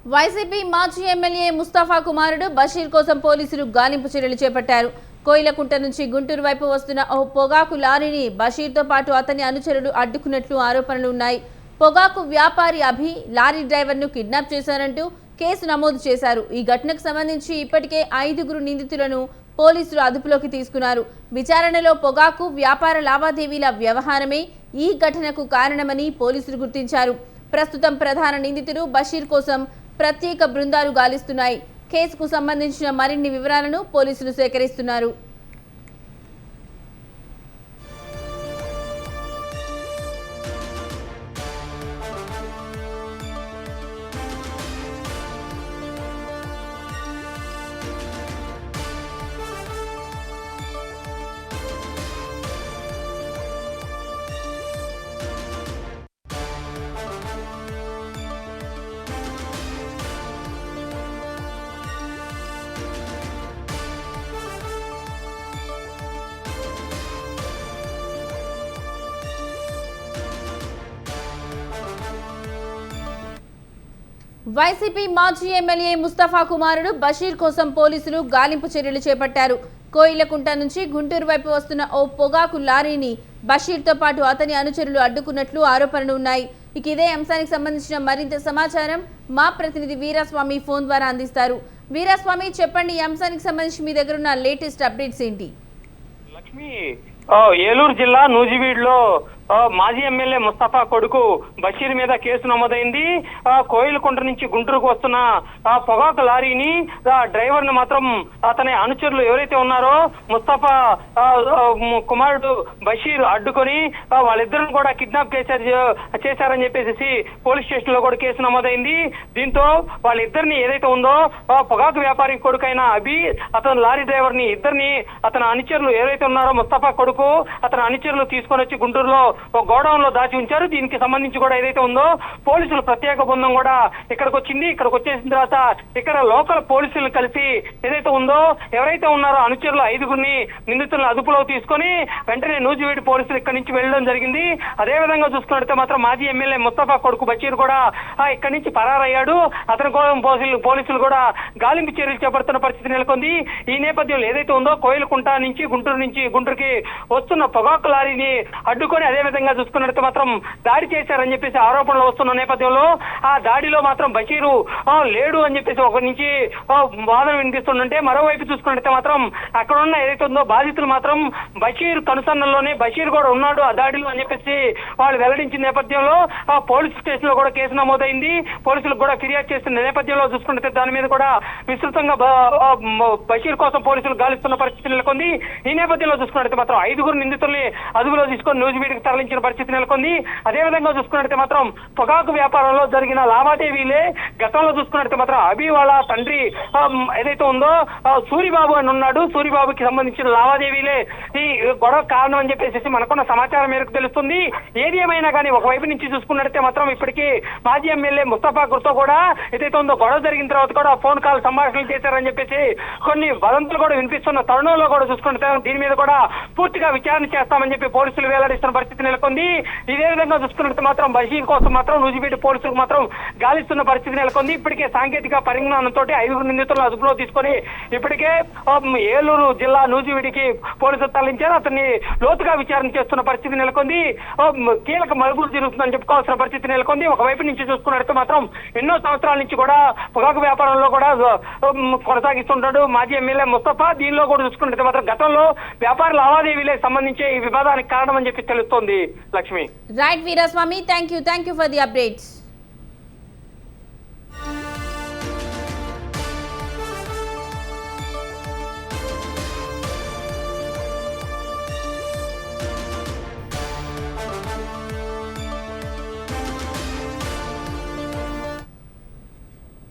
YCP మాజీ MLA Mustafa కుమారుడు బషీర్ కోసం పోలీసులు గాలింపు చర్యలు చేపట్టారు. కోయిలకుంట నుంచి గుంటూరు వైపు వస్తున్న ఓ పొగాకు లారీని బషీర్తో పాటు అతని అనుచరులు అడ్డుకున్నట్లు ఆరోపణలు ఉన్నాయి. పొగాకు వ్యాపారి అభి లారీ డ్రైవర్ను కిడ్నాప్ చేశారంటూ కేసు నమోదు చేశారు. ఈ ఘటనకు సంబంధించి ఇప్పటికే 5 నిందితులను పోలీసులు అదుపులోకి తీసుకున్నారు. విచారణలో పొగాకు వ్యాపార లావాదేవీల వ్యవహారమే ఈ ఘటనకు కారణమని పోలీసులు గుర్తించారు. ప్రస్తుతం ప్రధాన నిందితుడు బషీర్ కోసం ప్రత్యేక బృందాలు గాలిస్తున్నాయి. కేసుకు సంబంధించిన మరిన్ని వివరాలను పోలీసులు సేకరిస్తున్నారు. వైసీపీ మాజీ ఎమ్మెల్యే ముస్తఫా కుమారుడు బషీర్ కోసం పోలీసులు గాలింపు చర్యలు చేపట్టారు. కోయిలకుంట నుంచి గుంటూరు వైపు వస్తున్న ఓ పొగాకు లారీని బషీర్తో పాటు అతని అనుచరులు అడ్డుకున్నట్లు ఆరోపణలు ఉన్నాయి. ఇక ఇదే అంశానికి సంబంధించిన మరింత సమాచారం మా ప్రతినిధి వీరాస్వామి ఫోన్ ద్వారా అందిస్తారు. వీరాస్వామి, చెప్పండి, ఈ అంశానికి సంబంధించి మీ దగ్గర ఉన్న లేటెస్ట్ అప్డేట్స్ ఏంటి? లక్ష్మి, ఏలూరు జిల్లా నూజివీడులో మాజీ ఎమ్మెల్యే ముస్తఫా కొడుకు బషీర్ మీద కేసు నమోదైంది. కోయిలకుంట నుంచి గుంటూరుకు వస్తున్న పొగాకు లారీని డ్రైవర్ ను మాత్రం అతని అనుచరులు ఎవరైతే ఉన్నారో ముస్తఫా కుమారుడు బషీర్ అడ్డుకొని వాళ్ళిద్దరిని కూడా కిడ్నాప్ చేశారని చెప్పేసి పోలీస్ స్టేషన్ లో కూడా కేసు నమోదైంది. దీంతో వాళ్ళిద్దరిని ఏదైతే ఉందో పొగాకు వ్యాపారి కొడుకైన అభి, అతను లారీ డ్రైవర్ ని ఇద్దరిని అతని అనుచరులు ఎవరైతే ఉన్నారో ముస్తఫా కొడుకు అతని అనుచరులు తీసుకొని వచ్చి గుంటూరులో ఒక గోడౌన్ లో దాచి ఉంచారు. దీనికి సంబంధించి కూడా ఏదైతే ఉందో పోలీసులు ప్రత్యేక బృందం కూడా ఇక్కడికి వచ్చింది. ఇక్కడికి వచ్చేసిన తర్వాత ఇక్కడ లోకల్ పోలీసులు కలిసి ఏదైతే ఉందో ఎవరైతే ఉన్నారో అనుచరులు 5 నిందితులను అదుపులో తీసుకొని వెంటనే నూజివీడు పోలీసులు ఇక్కడి నుంచి వెళ్ళడం జరిగింది. అదే విధంగా చూసుకున్నట్లయితే మాత్రం మాజీ ఎమ్మెల్యే ముస్తఫా కొడుకు బషీర్ కూడా ఇక్కడి నుంచి పరారయ్యాడు. అతని కోసం పోలీసులు కూడా గాలింపు చర్యలు చేపడుతున్న పరిస్థితి నెలకొంది. ఈ నేపథ్యంలో ఏదైతే ఉందో కోయిలకుంట నుంచి గుంటూరుకి వస్తున్న పొగాకు లారీని అడ్డుకొని అదే విధంగా చూసుకున్నట్టు మాత్రం దాడి చేశారని చెప్పేసి ఆరోపణలు వస్తున్న నేపథ్యంలో ఆ దాడిలో మాత్రం బషీరు లేడు అని చెప్పేసి ఒకరి నుంచి వాదన వినిపిస్తుంటే, మరోవైపు చూసుకున్నట్టు మాత్రం అక్కడ ఉన్న ఏదైతే ఉందో బాధితులు మాత్రం బషీర్ కనుసన్నల్లోనే బషీర్ కూడా ఉన్నాడు ఆ దాడిలో అని చెప్పేసి వాళ్ళు వెల్లడించిన నేపథ్యంలో పోలీస్ స్టేషన్ లో కూడా కేసు నమోదైంది. పోలీసులకు కూడా ఫిర్యాదు చేస్తున్న నేపథ్యంలో చూసుకుంటే దాని మీద కూడా విస్తృతంగా బషీర్ కోసం పోలీసులు గాలిస్తున్న పరిస్థితి నెలకొంది. ఈ నేపథ్యంలో చూసుకున్నట్టు మాత్రం 5 నిందితుల్ని అదుపులో తీసుకొని నూజివీడుకి తరలించిన పరిస్థితి నెలకొంది. అదే విధంగా చూసుకున్నట్టు మాత్రం పొగాకు వ్యాపారంలో జరిగిన లావాదేవీలే గతంలో చూసుకున్నట్టు మాత్రం అభి వాళ్ళ తండ్రి ఏదైతే ఉందో సూరిబాబు అని ఉన్నాడు. సూరిబాబుకి సంబంధించిన లావాదేవీలే ఈ గొడవ కారణం అని చెప్పేసి మనకున్న సమాచారం మేరకు తెలుస్తుంది. ఏది ఏమైనా కానీ ఒకవైపు నుంచి చూసుకున్నట్టే మాత్రం ఇప్పటికీ మాజీ ఎమ్మెల్యే ముస్తఫా గుర్తో కూడా ఏదైతే ఉందో గొడవ జరిగిన తర్వాత కూడా ఫోన్ కాల్ సంభాషణలు చేశారని చెప్పేసి కొన్ని వదంతులు కూడా వినిపిస్తున్న తరుణంలో కూడా చూసుకుంటే దీని మీద కూడా పూర్తిగా విచారణ చేస్తామని చెప్పి పోలీసులు వెల్లడిస్తున్న పరిస్థితి నెలకొంది. ఇదే విధంగా చూసుకున్నట్టు మాత్రం బషీర్ కోసం మాత్రం నూజివీడు పోలీసులకు మాత్రం గాలిస్తున్న పరిస్థితి నెలకొంది. ఇప్పటికే సాంకేతిక పరిజ్ఞానంతో 5 నిందితులను అదుపులో తీసుకొని ఇప్పటికే ఏలూరు జిల్లా నూజివీడికి పోలీసులు తరలించారు. అతన్ని లోతుగా విచారణ చేస్తున్న పరిస్థితి నెలకొంది. కీలక మలుపులు జరుగుతుందని చెప్పుకోవాల్సిన పరిస్థితి నెలకొంది. ఒకవైపు నుంచి చూసుకున్నట్టు మాత్రం ఎన్నో సంవత్సరాల నుంచి కూడా పొగాకు వ్యాపారంలో కూడా కొనసాగిస్తుంటాడు మాజీ ఎమ్మెల్యే ముస్తఫా. దీనిలో కూడా చూసుకున్నట్టు మాత్రం గతంలో వ్యాపార లావాదేవీలకు సంబంధించి ఈ వివాదానికి కారణం అని చెప్పి తెలుస్తోంది. Lakshmi, right Veeraswamy, thank you for the updates.